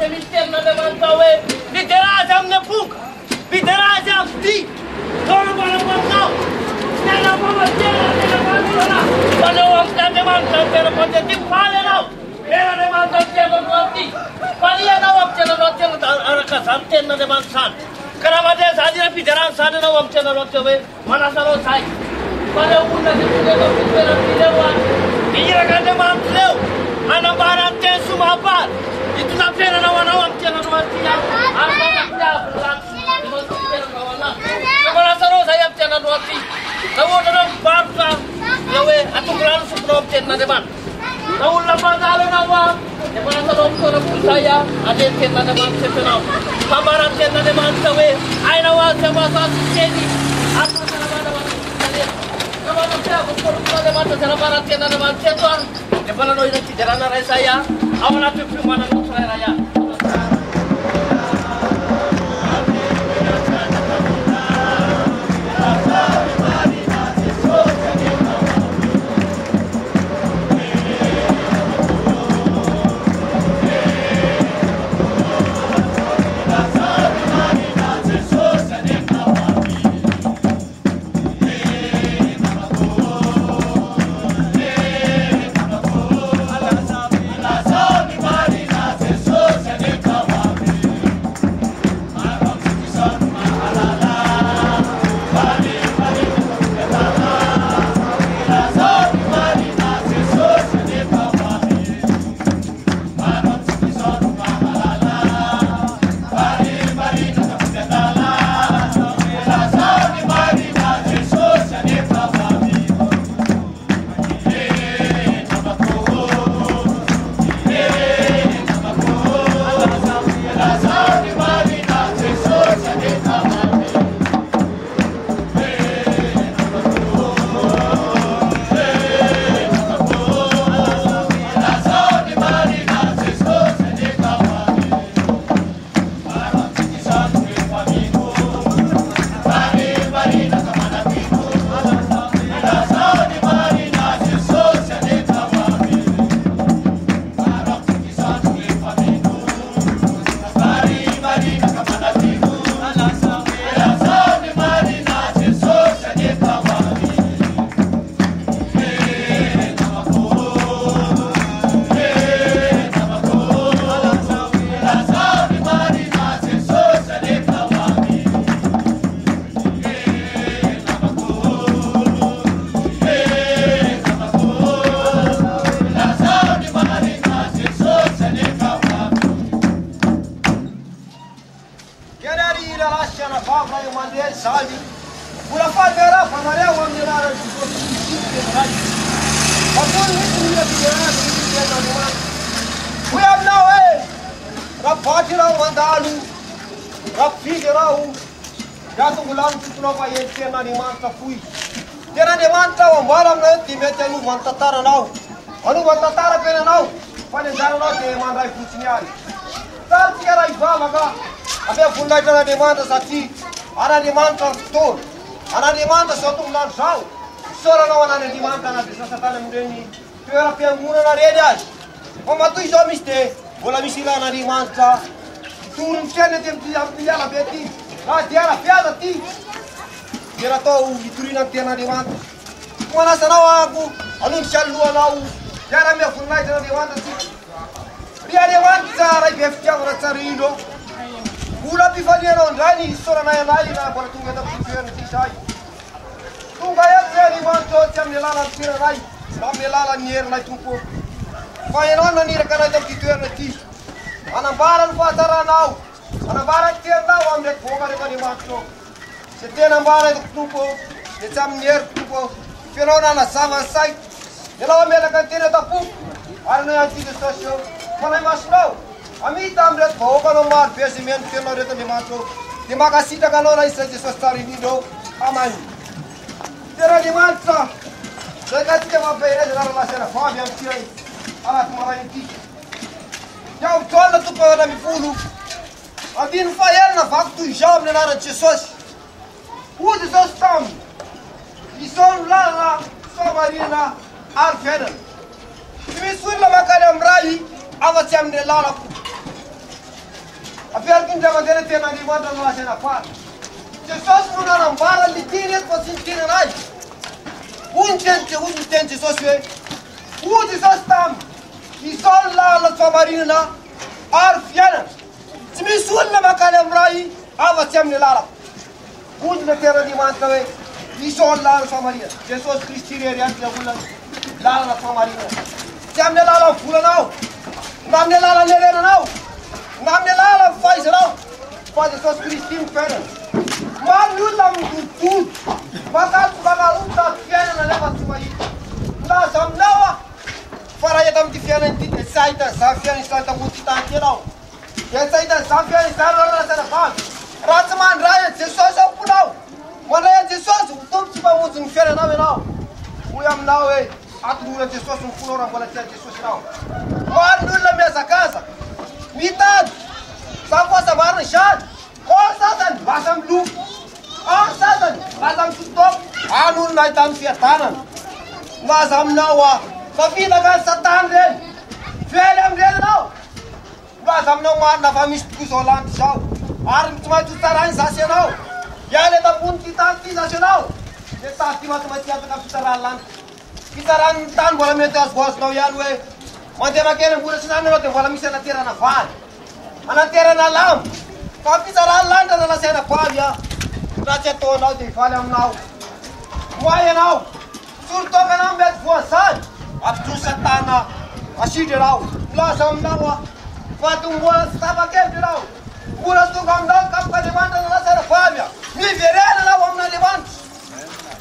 toate mișternă de mântaue, liderați am nepuncă, liderați am stii, doamnă bă rământau, stela bă mă stela, stela bă mă până o am stea de mântaue, stela bă de timp, pale n-au, stela de mântaue, stela bă mă stii, palia n-au am stela bă stela, arăcăs, am stela de mântaue, Căravadez, adina fideran, sadă n-au am stela bă stela, mana să nu sai, până una de pune bă stela fideroa, Ira că de mântaue, ana bara te suma par. Itu na pena na wana wa mtena na watia. Ana na pia plan. Itu pena na wana. Kemana saro saya mtena na wati. Tahu na barca. Lawe atu plan su pro mtena de man. Tahu la padale na wa. Kemana saro ko na saya ade mtena de man sepena. Kamara mtena de man sawe. Aina wa sama sa seni. Atu na bana wa. Kemana pia ko pro de man sa para mtena de man setuan. Kepala noi nanti jalan raya saya, awal aku mana nak raya. Tatara nau, anu tatara pena nau, pada jalan nau ke mandai pucinyari. Tar tiara iba maga, abe fundai jalan demanda sati, ana demanda store, ana demanda satu bulan sau, sora nau ana demanda na desa satana mudeni, tiara pia muna na redas, omatu iso miste, bola misila na demanda, turun cene tem tiara la beti, na tiara pia da ti, tiara tau iturina tiara demanda, mana sana aku. Anun shallu alau, jara me funai jara dewanta si. Ria dewanta jara ibeftia ora tsarindo. Kula pifania non rani sora na yanali na por tunga da pifia ni sai. Tunga ya jani manto cham nelala tira rai, nam nelala nier na tupo. Fai non na nira kana da pifia ni ti. Ana baran pa tara nau. Ana baran tier nau amre foga de kani manto. Se tena baran tupo, de cham nier tupo. Fenona na sama sai. Ela me la cantina da pu. Arno ya ti stasio. Falei mas não. Ami tamre foga no mar pesimento que não reta de mato. Te magasita galora isso de sua história nido. Amani. Tera de manta. Chega te uma beira de lá cena Fábio aqui. Ala tu mara ti. Já o tola tu para me fulu. Adin faier na facto job na hora de sós. Ude só stam. E só lá só marina Alfeda. Se me suir la macadam rai, avaciam de la. Apesar que não deve ter na demanda não lá na parte. Jesus não na mbara de tira para sentir nai. Un tente Jesus o Jesus tam. E só lá na sua marina arfiana. Se me sulla macalha mrai, ava sempre lá. Un de terra de manta we. E só lá na sua marina. Jesus Cristo é antes da bulan. Lá na sua marina. Sempre lá fula não. Namne lá nerena não. Namne lá faz não. Faz Jesus Cristo pera. Manu lam tudo. Bagat bagalum da fiana na leva tu aí. Lá samnawa. Para ya tam fiana de saída, safiana está muito tanto não. Ya saída safiana está lá na faz. Ratman raya Jesus é pulau. Mana Jesus, tu tiba muito fiana não. O yam não é. Atura Jesus um pulau para Jesus não. Manu lam essa casa. Mitad. Safa sabar chá. Satan, basam lu. Satan, basam tutup. Anun nai tam fiatanan. Basam nawa. Tapi dagan Satan den. Felem den nau. Basam nau man na famis kusolan shau. Ar cuma tu taran sasenau. Ya le da punti tanti sasenau. Le tati matematika ta kapitaran. Kitaran tan bola metas bos nau ya we. Mante makene bura sinano te bola misa na tira na fal. Ana tira na lam. Tapi cara landa na cena pavia, na ceto não tem falha não, moia não, surto que não met forçado, a tu satana, a chiderau, plasam não, quando bola estava quente não, bola tu gandão capa levanta na cena pavia, mi verena não vamos na levante,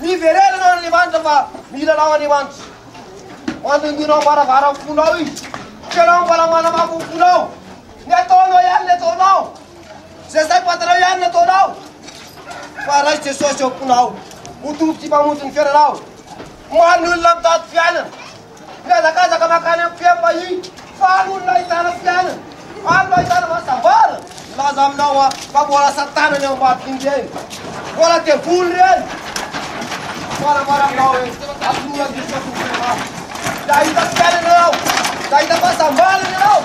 mi verena não levanta pa, mi não levante, quando tu não para varar funau, que não para mana mago funau, neto não. Você sai para trabalhar na toda. Para este sócio punau. O tu tipo muito infernal. Manu lam tat fiana. Nessa casa como a cana fiam aí. Falo na itana fiana. Ando itana massa bar. Lá zam nawa. Para bola satana não bate ninguém. Bola te fulre. Bora não. A tua de sócio punau. Daí tá fiana não. Daí tá passa mal não.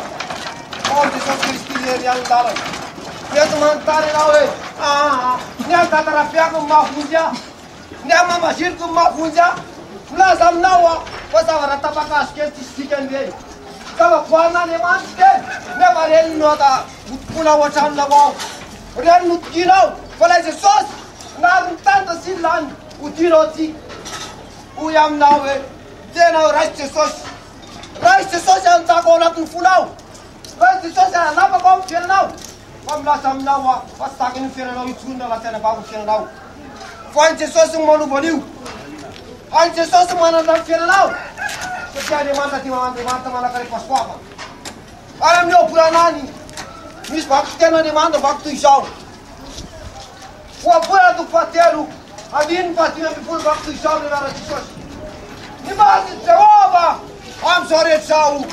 Onde sócio Cristo ele andava. Itu mantare nawe, ni kata rafia ku mafunja, ni mama shir ku mafunja, la sam nawa, pasa warata pakas ke stikan be, kaba kwana ne maske, ne varen nota, puna wachan lagau, ren mutkino, pala je sos, na tanta silan, utiroti, uyam nawe, tena raiste sos yang tak kau nak funau, raiste sos yang nak kau funau. Vamos lá, estamos na rua. Passa estar aqui no final, e tudo na cena, vamos no final. Foi Jesus um mano bonito. Aí Jesus um mano no final. Se quer demanda, mana kare pascoapa. Aí meu puranani. Mis bakti tem na demanda, bakti jau. O apura do pateiro, adin patinha me pul bakti jau na Jesus. Ni base Jehovah. I'm sorry, jau.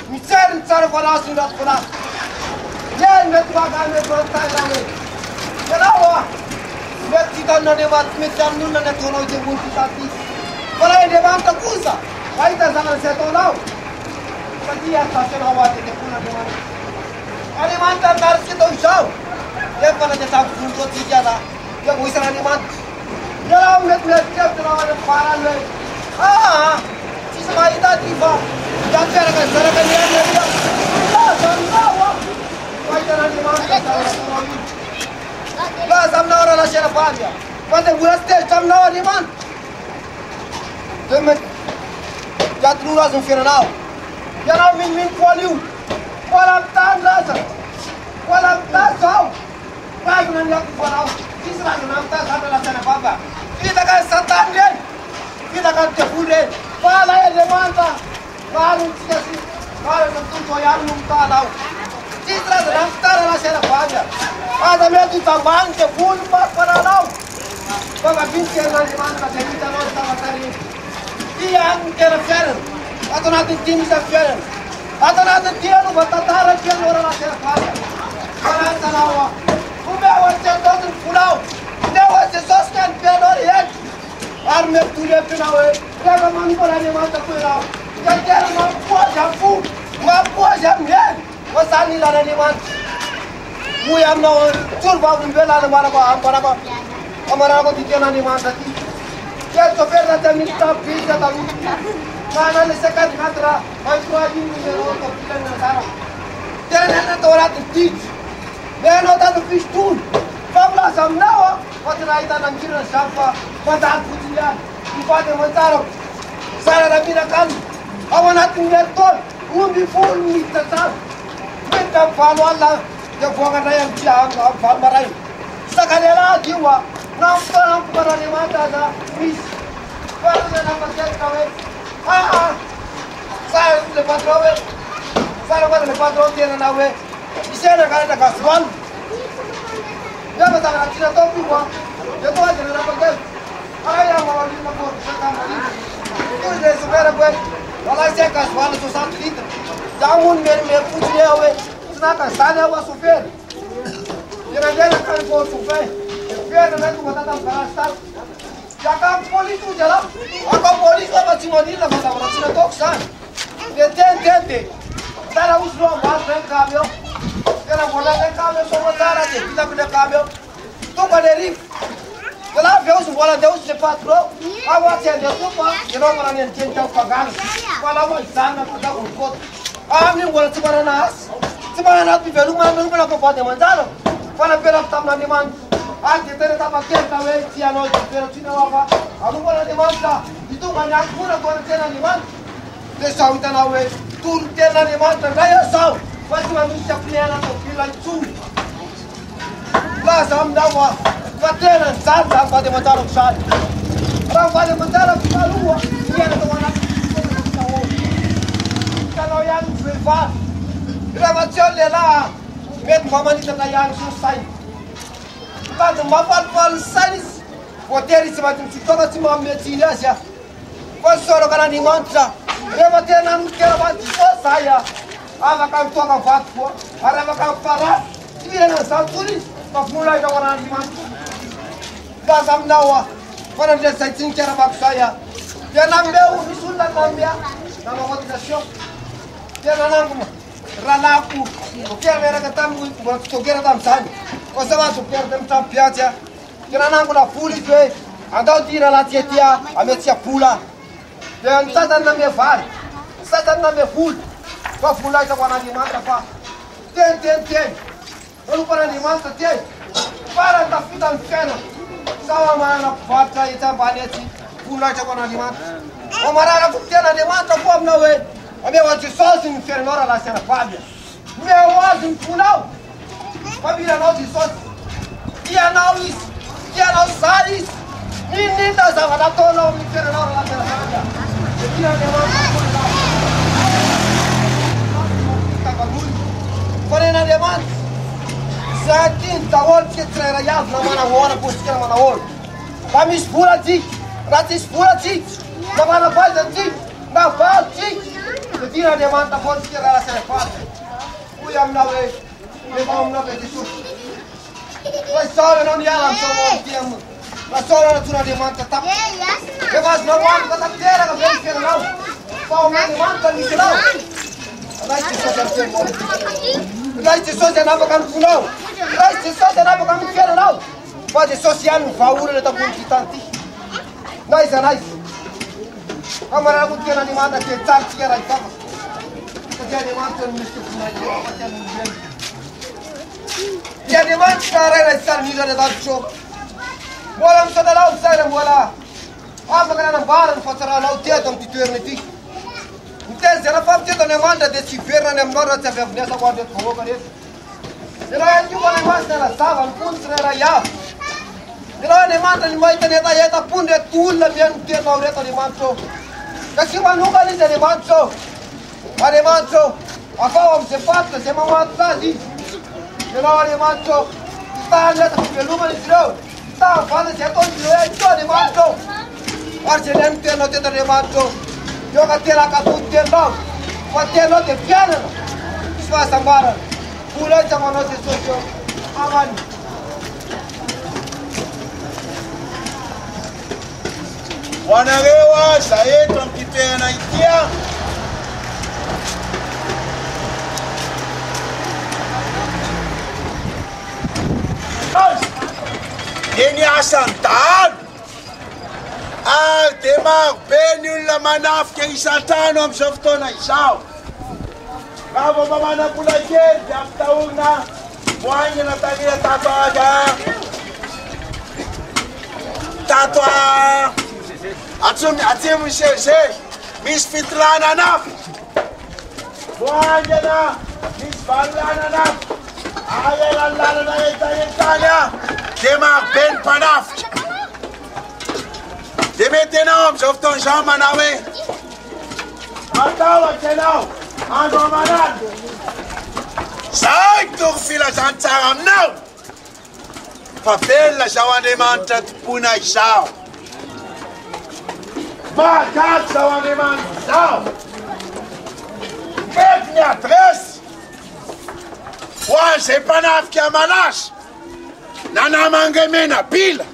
Mi tsar faras ni rat faras. Yan met bagan met bertai lagi. Kenapa? Met kita nade bat met janun nade tono je bunti tati. Kalau ini bang takusa, baik tak sangat saya tono. Tapi ya tak senawat ini pun ada mana. Ada mana tak kita usau. Dia pada jasa buntu tiga dah. Dia bukan ada mana. Dia met dia tono ada paran le. Sisa baik tak tiba. Jangan cara dia. Sama. Lá samna ora la cena pavia. Quando buraste samna ora man. Demet já truras no final. Já não min poliu. Qual tá nada. Qual tá só. Vai não já final. Isra não tá sabe la cena pavia. Kita kan satan dia. Kita kan tepule. Fala ele manda. Baru esqueci. Baru não tu jogar não tá não. Citra raftar na cena paga. Ada medo taman ke full para não. Baba binti na demanda de kita não estava ali. Dia que era fera. Ato na tim sa fera. Ato na dia no batatara que ora na cena paga. Para tanawa. O meu até todo fulau. Deu esse só que pedor e arme tudo final é. Pega mano para demanda fulau. Já quero uma poja fu. Uma poja mesmo. Wasani la naliman. Ui am nou turba un bel la mara ba amara ba ditena ni manta ti. Chiar to perda te minta pizza da lu. Mana le sekat khatra mai proaji ni ro to pitana sara. Tena to rat ti. Neno da to pistun. Pabla sam nawa patra ita nan kira safa pada putiya. Ipade mantaro. Sara da mina kan. Awana tinggal tol. Umbi full ni tata. Menta falo Allah. Ya buang ada yang siang, fal marai. Sakalela jiwa. Nampak para ni mata da. Mis. Para na pakai kawe. Saya lepas kawe. Saya lepas kawe dia na nawe. Isi na kaya na kasuan. Ya betul nak cina topi buat. Ya tu aja na pakai. Ayah mahu lima kor sekarang ni. Itu dia supaya buat. Kalau saya kasuan tu 1 liter. Jangan me puji awe. Naka sana wa suferi. Yana jana kan ko suferi. Fiera na ko tata karastal. Jaka polis tu jala. Aka polis la bachi mani la bata wala china toksan. Detente. Tara uslo mas ren cambio. Yana bola ren cambio so tara de kita pida cambio. Tu paderi. Kala veus bola deus se patro. Awa se de tu pa. Kero para ni tenta pagar. Kala wa sana pada ko. Amni bola tsara nas. Semua nak pergi rumah nak apa pada manjaro. Kalau pergi tamna di mana, aje tere tak pakai kawe ciano pergi cina apa. Aku kalau di mana, itu banyak pura kalau cina di mana. Desau itu nawe, tur cina di mana tergaya sau. Pasti manusia punya anak tu pilih cu. Lah sam dawa, patenan sar pada manjaro sar. Orang pada manjaro kalau dia nak anak. Kalau yang berfar. Gravațion la met mamani de la yang susai. Când mă fac pal sanis, poteri să mă timp toată ce mă meține așa. Păi soro ca ni mantra. Gravațion nu chiar va să aia. Ava cam toca fac po, arava cam para. Vine na saturi, mă mulai da wana ni mantra. Da sam dawa. Până de să țin chiar va saia. De n-am beu, ni sunda n-am bea. N-am motivație. De n-am cum. Ranaku, o chiar era că tam, o chiar tam sani. O să vă chiar tam tam piața. Era n-am la puli pe, am dat tira la tietia, am meția pula. De am tata n-am e fare. Tata n-am e ful. Fa fula ita cu animanta fa. Ten. Nu cu animanta ten. Para ta fita în fenă. Sau mai la fața ita baneți. Fula ita cu animanta. O marara cu ten animanta pom na we. Abia o ce sos în infernora la seara Fabia. Meu oz în punau. Fabia n-au zis sos. Ia n-au saris. Ninita să vă dat la un infernora la seara Fabia. De bine de mama până la până na de man. Să tinta orice trăia iaz la mana ora pus chiar mana ora. Fami spura tic. Rati spura tic. La mana falta tic. Na fal tic. De tine de manta pot să chiar la seara Fabia. Ui am nawe. Ne vom na pe sus. Păi soare nu ia la să mă tiam. La soare nu tuna de manta tap. Que vas no wan ka tapera ka vem que não. Pau me de manta ni que não. Lá este só já tem bom. Lá este só já não vai com não. Lá este só já não vai com que não. Pode social no favor ele tá com tanto. Nice. Câmara cu que na manta que tar que era aí tava. Que de manta não me esqueci mais. Que de manta cara era estar milha de dar show. Bola să de la usare bola. Apa că n-am bară în fața la uite am tituierne ti. Uite, era fapt ce ne manda de ciferna ne mora să avea vnesa cu de foc care. Era eu cu ne manda la sava, în punț era ea. Era ne manda ni mai tene da eta punde tul la bien te la ureta ni manto. Că și mă nu gani de manto. Are manto. Acum am se față, se mă mata zi. Era ne manto. Sta la pe lumea ni rău. Sta față se tot de manto. Arcelem te no te de manto. Eu că te la ca tu te dau. Poate no te piană. Sfa sambara. Pula ce mă no te socio. Amani. Wanawewa sayetu mkitena ikia. dia niasa an-tany. Ary dia marobe ny olona manafika isan-trano amin'izao fotoana izao. Raha vao mba manam-bola kely dia ampitahorina moaingana taria tato atsimo CG misy fitilana anafy. Moaingana misy valilana anafy. Aya lalana etaetany dia marobe ny mpanafika. Dia mety ianao amin'izao fotoana izao manao hoe matahotra ianao andro aman'andro. Zay toro filazantsara aminao fa velona zao Andriamanitra tompona izao. Mahagaga zao Andriamanitra izao. Mety ny adresy ho an'izay mpanafika malaza na namangemena bila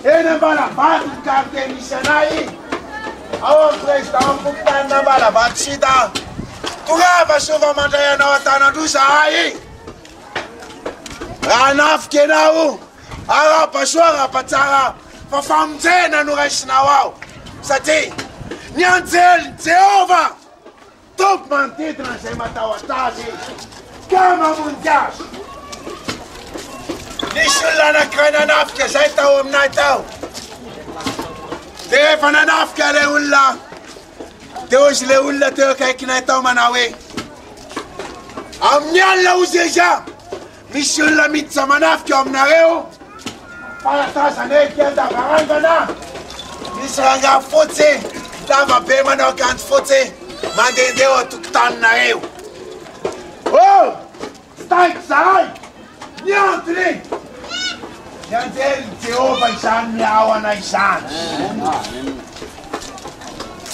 eny Ambalavato ny carte misy anay ao amin'ny président fokontany Ambalavato sida torava sova mandray anao an-tanandrosa ahy. Raha nafika ianao ara-pasoa raha-patsara fa famonjena no raisinao ao satria ny anjely Jehova tompo manodidina izay matahotra azy ka mamonjy azy. Nisy olona anankiray nanafika zay tao aminay tao. Dia rehefa nanafika le olona dia ozy le olona teo akaikinay tao manao hoe amin'ny alina ozy iza misy olona miditra manafika eo aminareo fanatazana eky andavarangana misy rangaha fotsy lava be manao akanjo fotsy mandehandeha eo atokotaninareo. Oh! Staiky zahay! Ny antony! Ny anjely Jehova izany miao anay izany.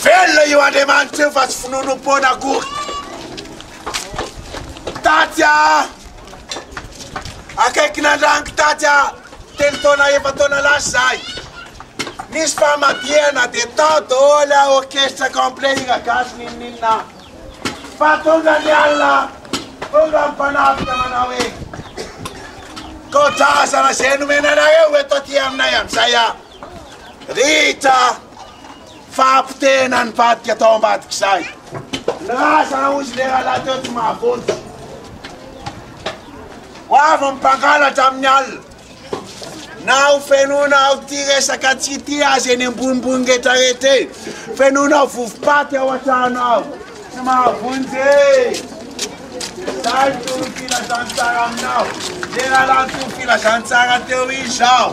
Velona io Andriamanitra io fa tsy finonom-pona akory. Taty akaikin'andranoko taty telo taona efa taona lasa zahay. Nisy famadihana dia tao daholo orchestre complet iragasy ninninina. Fa tonga ny alina tonga mpanafika manao hoe kodrazana zay nomenanareo eto aty aminay amin'izay ritra fampitena ny vadika tao ambadika izay. Nirazana ozy le rahalahy teo tsy mahavonjy. Ho avy mipangalatra amin'ny alina na ho fenona ty resaka tsy ty azy eny ambonimbony rehetrarehetra eny. Fenonao vovipaty ao an-trano ao tsy mahavonjy. Zay toro filazantsara aminao. Le rahalahy toro filazantsara teo izy zao.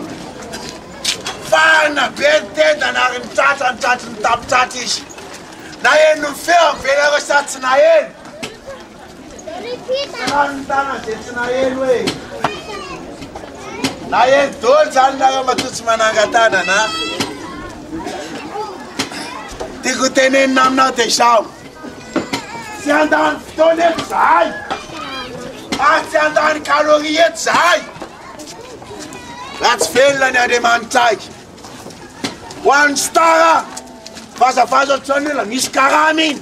Fana be tenda na ary mitratra ny tapitratra izy. Na eny mifeo mivela reo satsy na eny. Rano ny tana zay tsy na eny hoe. Na eny dolo zany nareo matotsy manangan-tanana. Tiako tenenina aminao dia izao. Tsy andany fotoana eto zahay. Ary tsy andany kaloria eto zahay. Raha tsy velona ny Andriamanitra ho an'ny stara vazavaza ohatr'izao ny olona misy karama iny